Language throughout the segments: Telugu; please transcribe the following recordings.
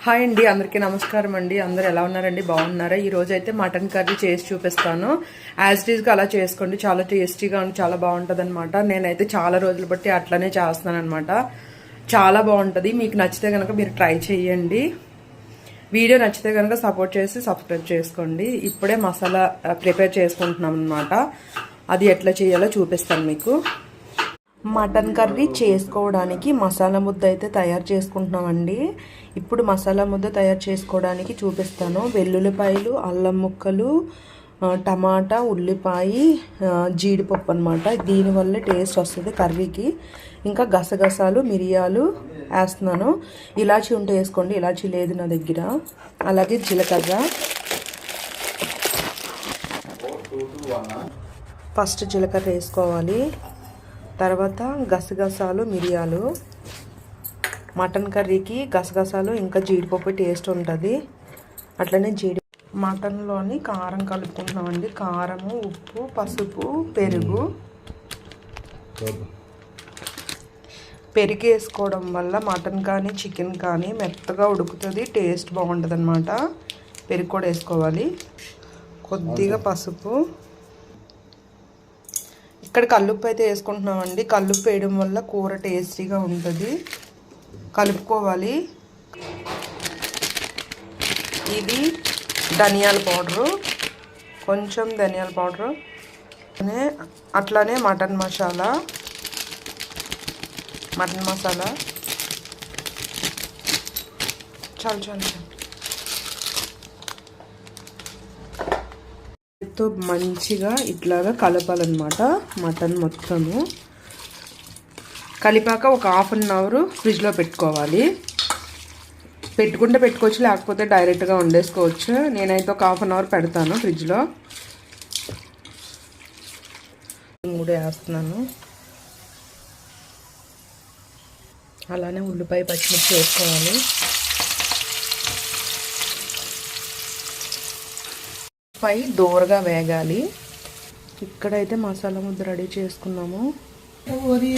హాయ్ అండి, అందరికీ నమస్కారం అండి. అందరు ఎలా ఉన్నారండి? బాగున్నారా? ఈ రోజు అయితే మటన్ కర్రీ చేసి చూపిస్తాను. యాజ్ ఇట్ ఈస్గా అలా చేసుకోండి, చాలా టేస్టీగా ఉంది, చాలా బాగుంటుంది అనమాట. నేనైతే చాలా రోజులు బట్టి అట్లనే చేస్తున్నాను అనమాట. చాలా బాగుంటుంది. మీకు నచ్చితే కనుక మీరు ట్రై చేయండి. వీడియో నచ్చితే కనుక సపోర్ట్ చేసి సబ్స్క్రైబ్ చేసుకోండి. ఇప్పుడే మసాలా ప్రిపేర్ చేసుకుంటున్నాం అనమాట. అది ఎట్లా చేయాలో చూపిస్తాను మీకు. మటన్ కర్రీ చేసుకోవడానికి మసాలా ముద్ద అయితే తయారు చేసుకుంటున్నామండి. ఇప్పుడు మసాలా ముద్ద తయారు చేసుకోవడానికి చూపిస్తాను. వెల్లుల్లిపాయలు, అల్లం ముక్కలు, టమాటా, ఉల్లిపాయ, జీడిపప్పు అనమాట. దీనివల్ల టేస్ట్ వస్తుంది కర్రీకి. ఇంకా గసగసాలు, మిరియాలు వేస్తున్నాను. ఇలాచీ ఉంటే వేసుకోండి, ఇలాచీ లేదు నా దగ్గర. అలాగే జీలకర్ర. ఫస్ట్ జీలకర్ర వేసుకోవాలి, తర్వాత గసగసాలు, మిరియాలు. మటన్ కర్రీకి గసగసాలు ఇంకా జీడిపప్పు టేస్ట్ ఉంటుంది. అట్లనే మటన్లోని కారం కలుపుకుంటున్నామండి. కారము, ఉప్పు, పసుపు, పెరుగు. పెరుగు వేసుకోవడం వల్ల మటన్ కానీ చికెన్ కానీ మెత్తగా ఉడుకుతుంది, టేస్ట్ బాగుంటుంది అన్నమాట. పెరుగు కూడా వేసుకోవాలి. కొద్దిగా పసుపు. ఇక్కడ కల్లుప్పు అయితే వేసుకుంటున్నామండి. కల్లుప్పు వేయడం వల్ల కూర టేస్టీగా ఉంటుంది. కలుపుకోవాలి. ఇది ధనియాల పౌడరు, కొంచెం ధనియాల పౌడరు, అట్లానే మటన్ మసాలా చాలు తో మంచిగా ఇట్లాగా కలపాలన్నమాట. మటన్ మొత్తము కలిపాక ఒక హాఫ్ అన్ అవర్ ఫ్రిడ్జ్లో పెట్టుకోవాలి. పెట్టుకుంటే పెట్టుకోవచ్చు, లేకపోతే డైరెక్ట్గా వండేసుకోవచ్చు. నేనైతే ఒక హాఫ్ అన్ అవర్ పెడతాను ఫ్రిడ్జ్లో. 3 వేస్తున్నాను. అలానే ఉల్లిపాయ, పచ్చిమిర్చి వేసుకోవాలి. పై దోరగా వేగాలి. ఇక్కడైతే మసాలా ముద్ద రెడీ చేసుకున్నాము.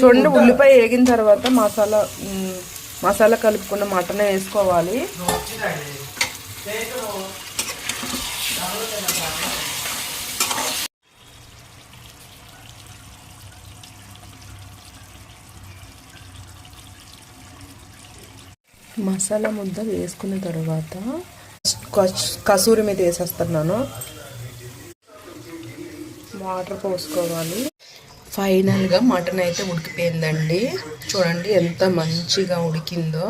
చూడండి, ఉల్లిపాయ వేగిన తర్వాత మసాలా కలుపుకున్న మటన్ వేసుకోవాలి. మసాలా ముద్ద వేసుకున్న తర్వాత కసూరి మీద వేసేస్తున్నాను. వాటర్ పోసుకోవాలి. ఫైనల్గా మటన్ అయితే ఉడికిపోయిందండి. చూడండి ఎంత మంచిగా ఉడికిందో.